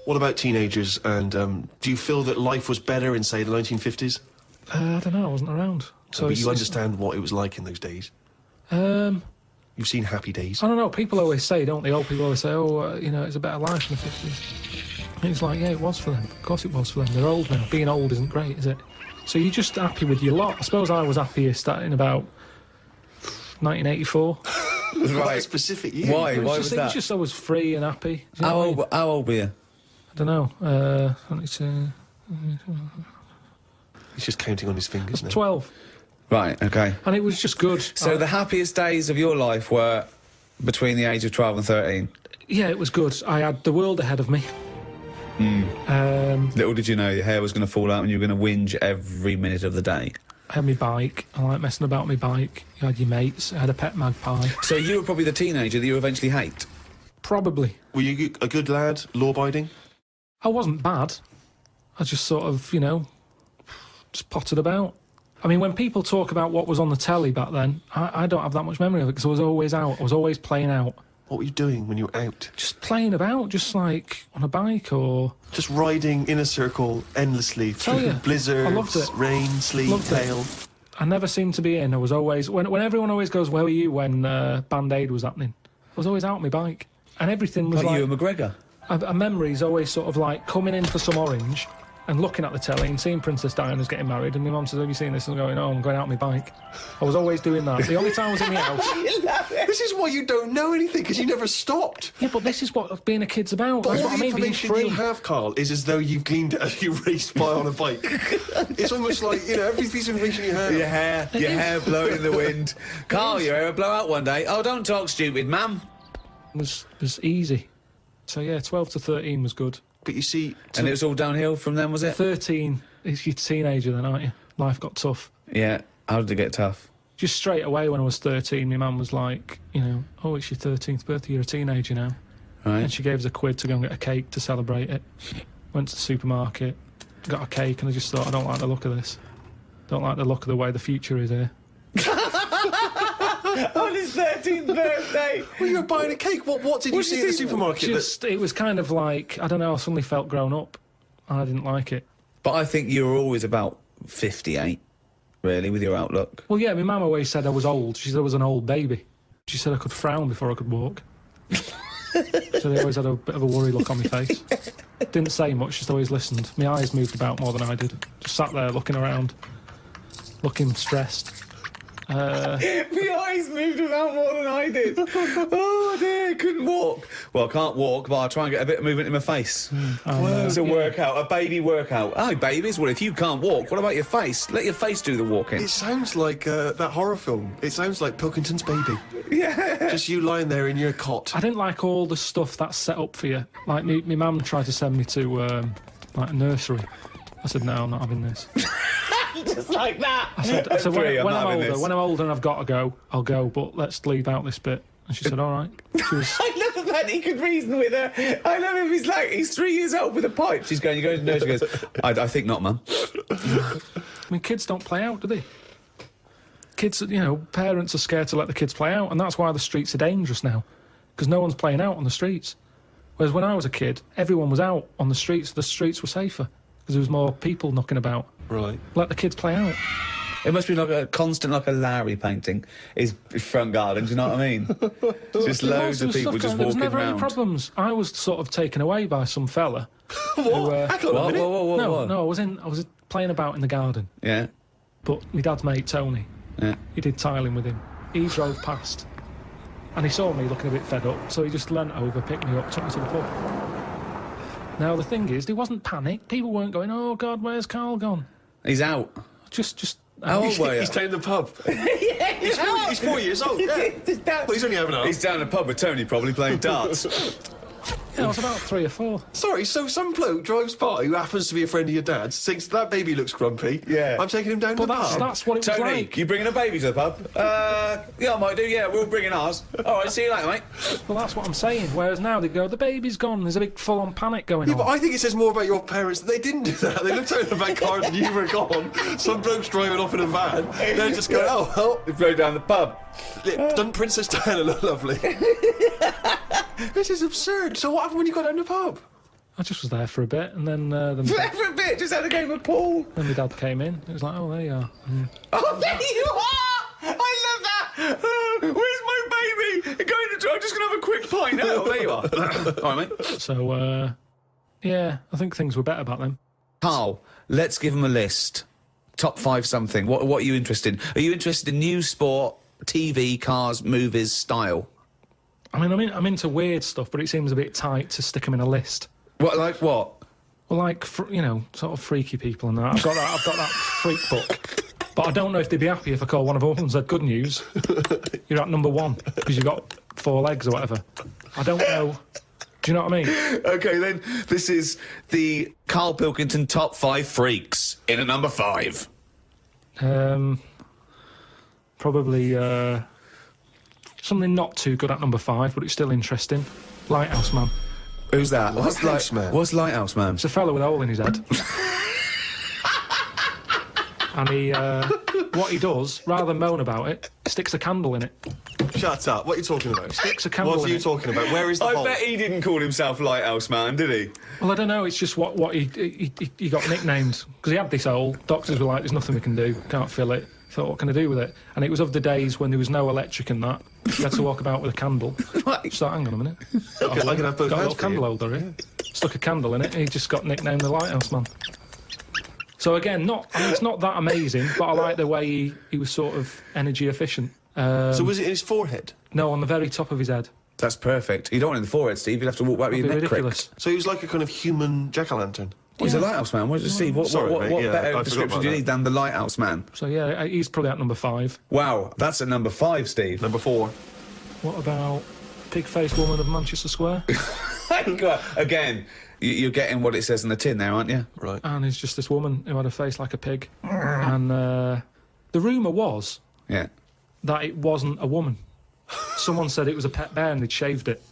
What about teenagers, and do you feel that life was better in, say, the 1950s? I don't know, I wasn't around. So but you understand what it was like in those days? You've seen happy days. I don't know, people always say, don't they? Old people always say, oh, you know, it's a better life in the 50s. And it's like, yeah, it was for them. Of course it was for them. They're old now. Being old isn't great, is it? So you're just happy with your lot. I suppose I was happiest in about 1984. Right. Specific year. Why? Why was that? It was just I was free and happy. How old were you? I don't know. He's just counting on his fingers now. 12. Right, okay. And it was just good. So the happiest days of your life were between the age of 12 and 13? Yeah, it was good. I had the world ahead of me. Little did you know your hair was going to fall out and you were going to whinge every minute of the day. I had my bike. I like messing about my bike. You had your mates. I had a pet magpie. So you were probably the teenager that you eventually hate? Probably. Were you a good lad, law-abiding? I wasn't bad. I just sort of, you know, just potted about. I mean, when people talk about what was on the telly back then, I don't have that much memory of it because I was always out. I was always playing out. What were you doing when you were out? Just playing about, just like on a bike or... Just riding in a circle endlessly through blizzards, I loved it. rain, sleet, hail. I never seemed to be in. I was always... When everyone always goes, where were you when Band Aid was happening? I was always out on my bike. And everything was like... you and McGregor? A memory's always sort of like coming in for some orange and looking at the telly and seeing Princess Diana's getting married, and my mum says, have you seen this? And I'm going, oh, I'm going out on my bike. I was always doing that. The only time I was in the house... This is why you don't know anything, because you never stopped. Yeah, but this is what being a kid's about. But That's all what the I mean, being information free. you have, Carl, is as though you've gleaned it as you raced by on a bike. It's almost like, you know, every piece of information you have. Your hair blowing in the wind. Carl, your hair will blow out one day. Oh, don't talk stupid, ma'am. It was easy. So, yeah, 12 to 13 was good. But you see... And it was all downhill from then, was it? 13, you're a teenager then, aren't you? Life got tough. Yeah. How did it get tough? Just straight away when I was 13, my mum was like, you know, oh, it's your 13th birthday, you're a teenager now. Right. And she gave us a quid to go and get a cake to celebrate it. Went to the supermarket, got a cake, and I just thought, I don't like the look of this. Don't like the look of the way the future is here. On his 13th birthday! Well, you were buying a cake. What did you see at the supermarket? It was kind of like, I don't know, I suddenly felt grown up. I didn't like it. But I think you were always about 58, really, with your outlook. Well, yeah, my mum always said I was old. She said I was an old baby. She said I could frown before I could walk. So they always had a bit of a worry look on my face. Didn't say much, just always listened. My eyes moved about more than I did. Just sat there looking around, looking stressed. My eyes moved about more than I did. Oh dear, I couldn't walk. Well, I can't walk, but I'll try and get a bit of movement in my face. It's a workout, a baby workout. Oh, babies, well, if you can't walk, what about your face? Let your face do the walking. It sounds like that horror film. It sounds like Pilkington's Baby. Yeah. Just you lying there in your cot. I didn't like all the stuff that's set up for you. Like, my mum tried to send me to, like, a nursery. I said, no, I'm not having this. Just like that. I said when I'm older and I've got to go, I'll go, but let's leave out this bit. And she said, all right. She was... I love the fact he could reason with her. I love him. He's 3 years old with a pipe. She's going, you go to the nurse. She goes, I think not, Mum. I mean, kids don't play out, do they? Kids, you know, parents are scared to let the kids play out, and that's why the streets are dangerous now, because no one's playing out on the streets. Whereas when I was a kid, everyone was out on the streets. The streets were safer, because there was more people knocking about. Right. Let the kids play out. It must be like a constant, like a Larry painting, his front garden, do you know what I mean? Just loads of people just walking around. There was never any problems. I was sort of taken away by some fella. What? Whoa. No, I was playing about in the garden. Yeah. But my dad's mate, Tony, Yeah. he did tiling with him. He drove past, and he saw me looking a bit fed up, so he just leant over, picked me up, took me to the pub. Now, the thing is, there wasn't panic. People weren't going, oh, God, where's Carl gone? He's out. Just... How old were you? He's down the pub. Yeah, He's 4 years old, yeah. Well, he's only having a... He's down the pub with Tony, probably playing darts. Yeah, I was about 3 or 4. Sorry, so some bloke drives by who happens to be a friend of your dad's, thinks that baby looks grumpy. Yeah. I'm taking him down to the pub. That's what it was Tony, like. you bringing a baby to the pub? Yeah, I might do, yeah, we'll bring in ours. All right, see you later, mate. Well, that's what I'm saying. Whereas now they go, the baby's gone. There's a big full-on panic going Yeah, on. but I think it says more about your parents that they didn't do that. They looked out in the back car and you were gone. Some bloke's driving off in a van. They're just going, oh, well. They rode down the pub. Doesn't Princess Diana look lovely? This is absurd. So what happened when you got down the pub? I just was there for a bit, and then For a bit, just had a game of pool. then my dad came in. It was like, oh, there you are. Oh, there you are! I love that! Where's my baby? I'm just going to have a quick pint. Oh, there you are. All right, mate. So, yeah, I think things were better back then. Carl, let's give him a list. Top 5 something. What are you interested in? Are you interested in news, sport, TV, cars, movies, style? I mean, I'm into weird stuff, but it seems a bit tight to stick them in a list. What, like what? Well, like, you know, sort of freaky people and that. I've got that freak book. But I don't know if they'd be happy if I call one of them and said, good news, you're at number 1 because you've got 4 legs or whatever. I don't know. Do you know what I mean? OK, then, this is the Karl Pilkington Top 5 Freaks in a number 5. Probably something not too good at number 5, but it's still interesting. Lighthouse Man. Who's that? Lighthouse Man? What's Lighthouse Man? It's a fella with a hole in his head. And he, what he does, rather than moan about it, sticks a candle in it. Shut up. What are you talking about? Sticks a candle What are in you it. talking about? Where is the I hole? bet he didn't call himself Lighthouse Man, did he? Well, I don't know. It's just what he got nicknamed because he had this hole. Doctors were like, "There's nothing we can do. Can't fill it." Thought, what can I do with it? And it was of the days when there was no electric and that. You had to walk about with a candle. Right. So hang on a minute. I can have both Got a hands little for candle you. holder here. Stuck a candle in it. And he just got nicknamed the Lighthouse Man. So again, it's not that amazing, but I like the way he was sort of energy efficient. So was it in his forehead? No, on the very top of his head. That's perfect. You don't want it in the forehead, Steve. You'd have to walk back with That'd your be neck ridiculous. cricked. So he was like a kind of human jack-o'-lantern. He's a Lighthouse Man. What, Steve, what Sorry, mate, yeah, I better forgot description about do you that. need than the Lighthouse Man? So yeah, he's probably at number 5. Wow, that's at number 5, Steve. Number 4. What about Pig-Faced Woman of Manchester Square? Again, you're getting what it says in the tin there, aren't you? Right. And it's just this woman who had a face like a pig. And the rumour was Yeah. that it wasn't a woman. Someone said it was a pet bear and they'd shaved it.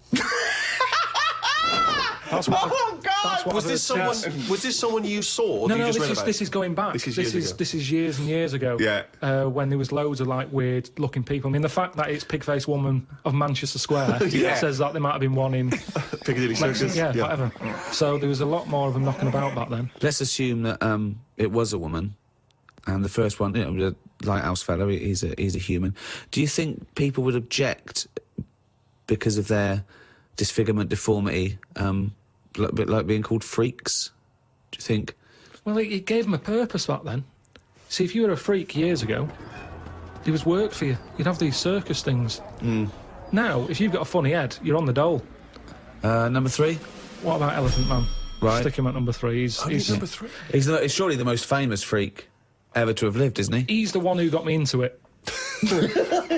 That's what that's what Was I've this heard. someone? Was this someone you saw? Or No, that you no, just read about? this is going back. This is years ago. This is years and years ago. Yeah. When there was loads of like weird looking people. I mean, the fact that it's Pig-Faced Woman of Manchester Square Yeah. says that there might have been one in Piccadilly Circus. yeah, whatever. So there was a lot more of them knocking about back then. Let's assume that it was a woman, and the first one, you know, the Lighthouse fellow, he's a human. Do you think people would object because of their disfigurement, deformity, a bit like being called freaks? Do you think? Well, it gave them a purpose back then. See, if you were a freak years ago, there was work for you. You'd have these circus things. Now, if you've got a funny head, you're on the dole. Number 3? What about Elephant Man? Right. Stick him at number 3. He's number 3. He's surely the most famous freak ever to have lived, isn't he? He's the one who got me into it.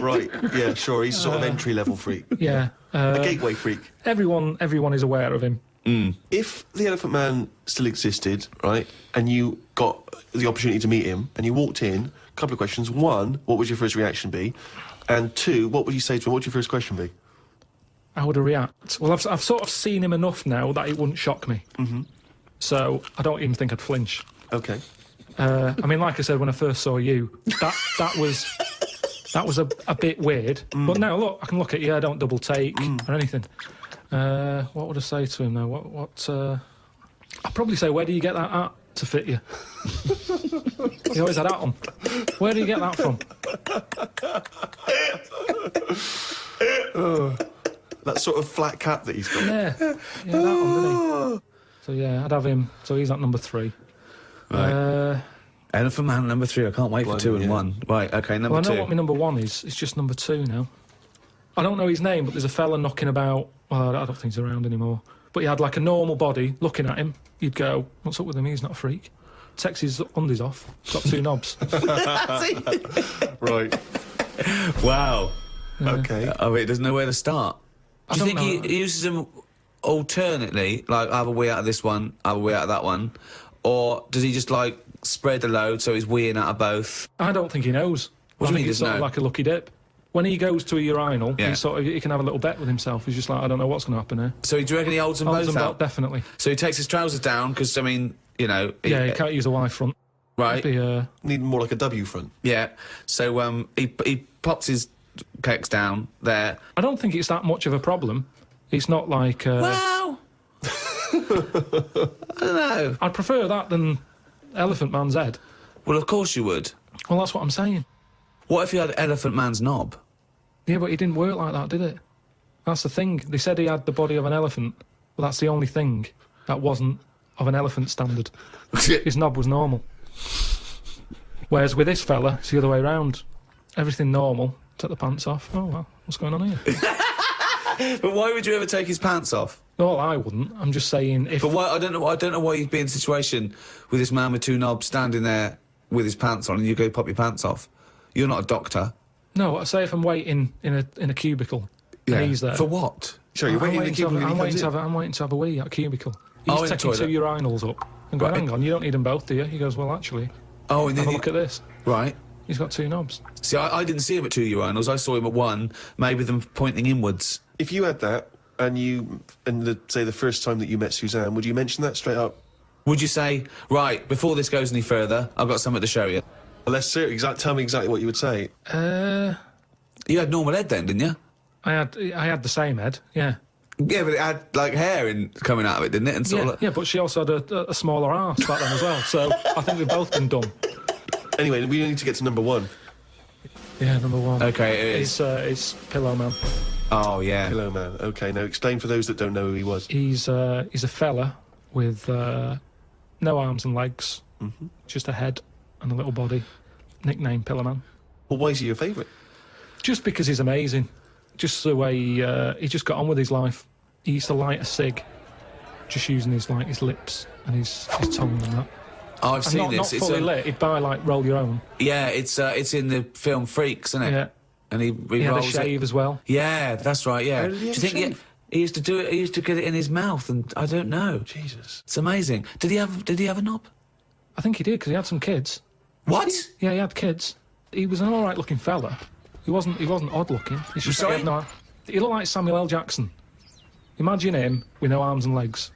Right. Yeah. Sure. He's sort of entry-level freak. Yeah. A gateway freak. Everyone is aware of him. If the Elephant Man still existed, right, and you got the opportunity to meet him, and you walked in, a couple of questions. 1, what would your first reaction be? And 2, what would you say to him? What would your first question be? How would I react? Well, I've sort of seen him enough now that it wouldn't shock me. So I don't even think I'd flinch. Okay. I mean, like I said, when I first saw you, that was a bit weird. But now, look, I can look at you, I don't double take or anything. What would I say to him, though? I'd probably say, where do you get that hat to fit you? You always had that on. Where do you get that from? That sort of flat cap that he's got. Yeah, that one, didn't he? So, yeah, I'd have him. So he's at number 3. Right. Elephant Man number 3. I can't wait for 2 and yeah. 1. Right. Okay. Number Well, I 2. know what my number 1 is. It's just number 2 now. I don't know his name, but there's a fella knocking about. Well, I don't think he's around anymore. But he had like a normal body. Looking at him, you'd go, "What's up with him? He's not a freak." Takes his undies off. Got 2 knobs. Right. Wow. Okay. Oh, he doesn't know where to start. I Do you don't think know. he uses them alternately, like have a wee out of this one, have a wee out of that one, or does he just like spread the load so he's weeing out of both? I don't think he knows. What do you I mean think it's he doesn't sort of know? like a lucky dip. When he goes to a urinal, Yeah. he can have a little bet with himself. He's just like, I don't know what's going to happen here. So do you reckon he holds them Holds both them out? definitely. So he takes his trousers down because I mean, you know, Yeah, he can't use a Y front. right? It'd be, Need more like a W front. Yeah. So he pops his cakes down there. I don't think it's that much of a problem. It's not like... Wow. I don't know. I'd prefer that than Elephant Man's head. Well, of course you would. Well, that's what I'm saying. What if you had Elephant Man's knob? Yeah, but it didn't work like that, did it? That's the thing. They said he had the body of an elephant, but that's the only thing that wasn't of an elephant standard. His knob was normal. Whereas with this fella, it's the other way around. Everything normal, take the pants off. Oh, well, what's going on here? But why would you ever take his pants off? No, I wouldn't. I'm just saying if... But why? I don't know why you'd be in a situation with this man with two knobs standing there with his pants on and you go pop your pants off. You're not a doctor. No, I say if I'm waiting in a cubicle and he's there. For what? Sorry, you're waiting in the cubicle and he comes in? I'm waiting to have a wee at a cubicle. He's Oh, in the taking two toilet. urinals up and going, hang on, you don't need them both, do you? He goes, well, actually, Oh, and then have a look at this. Right. He's got two knobs. See, I didn't see him at two urinals. I saw him at one, maybe them pointing inwards. If you had that, and say the first time that you met Suzanne, would you mention that straight up? Would you say, right, before this goes any further, I've got something to show you? Well, let's see. Tell me exactly what you would say. You had normal head then, didn't you? I had the same head, yeah. Yeah, but it had, like, hair coming out of it, didn't it? And sort Yeah, of like... yeah, but she also had a smaller arse back then as well, so I think we've both been dumb. Anyway, we need to get to number one. Yeah, number one. Okay, it is. It's Pillow Man. Oh, yeah. Hello, man. Okay, now explain for those that don't know who he was. He's a fella with no arms and legs, just a head and a little body. Nickname Pillow Man. Well, why is he your favourite? Just because he's amazing. Just the way he just got on with his life. He used to light a cig, just using his lips and his tongue and that. Oh, I've And seen not this. not fully lit. He'd buy like Roll Your Own. Yeah, it's in the film Freaks, isn't it? Yeah. And he He had a rolls shave it. as well. Yeah, that's right. Yeah. How did he Do you have a think shave? he used to do it? He used to get it in his mouth, and I don't know. Jesus. It's amazing. Did he have a knob? I think he did because he had some kids. What? Yeah, he had kids. He was an all right looking fella. He wasn't odd looking. It's just that Sorry? he looked like Samuel L. Jackson. Imagine him with no arms and legs.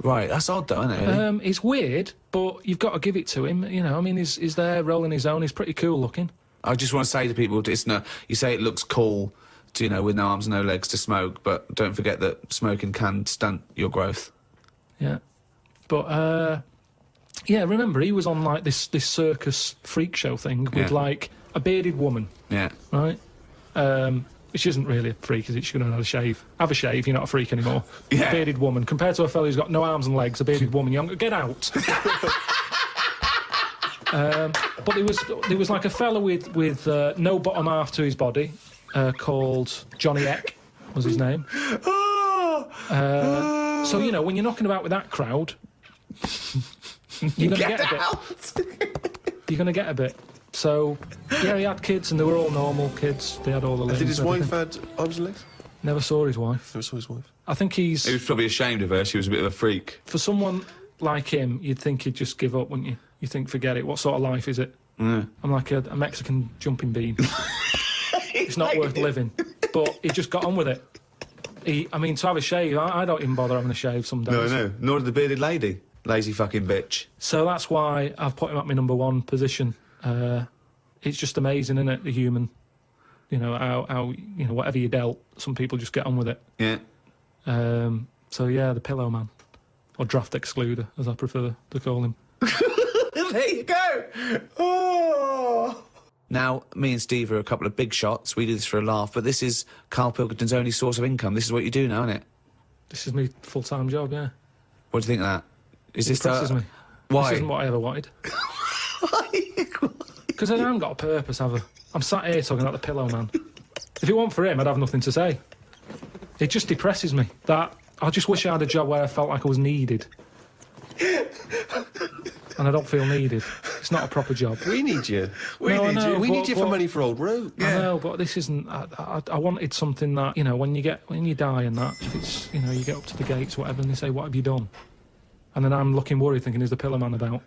Right, that's odd though, isn't it? Really? It's weird, but you've got to give it to him. You know, I mean, he's there rolling his own. He's pretty cool looking. I just want to say to people, it's no. You say it looks cool, to, with no arms and no legs to smoke, but don't forget that smoking can stunt your growth. Yeah, but yeah, remember he was on like this circus freak show thing with Yeah. like a bearded woman, Yeah. right? Which isn't really a freak, is it? She's going to have a shave. Have a shave, you're not a freak anymore. Yeah. A bearded woman. Compared to a fella who's got no arms and legs, a bearded woman, get out. But there was like a fella with no bottom half to his body, called Johnny Eck, was his name. So, when you're knocking about with that crowd, you're going to get a bit. You're going to get a bit. So, yeah, he had kids, and they were all normal kids. They had all the limbs. Did his and wife everything. had arms and legs? Never saw his wife. Never saw his wife. I think He was probably ashamed of her. She was a bit of a freak. for someone like him, you'd think he'd just give up, wouldn't you? You think, forget it. What sort of life is it? Yeah. I'm like a Mexican jumping bean. It's not worth living. But he just got on with it. To have a shave, I don't even bother having a shave some days. No. Nor did the bearded lady. Lazy fucking bitch. So that's why I've put him at my number one position. It's just amazing, isn't it, the human? How whatever you dealt, some people just get on with it. Yeah. So yeah, the Pillow Man. Or Draft Excluder, as I prefer to call him. There you go. Oh. Now, me and Steve are a couple of big shots. We do this for a laugh, but this is Karl Pilkington's only source of income. This is what you do now, isn't it? This is my full-time job, yeah. What do you think of that? Is this Depresses me. Why? This isn't what I ever wanted. Because I haven't got a purpose, have I? I'm sat here talking about the Pillow Man. If it weren't for him, I'd have nothing to say. It just depresses me. That I just wish I had a job where I felt like I was needed. And I don't feel needed. It's not a proper job. We need you. We need you for money for old road. I know, but this isn't. I wanted something that when you die and that, it's you get up to the gates, whatever, and they say, "What have you done?" And then I'm looking worried, thinking, "Is the Pillow Man about?"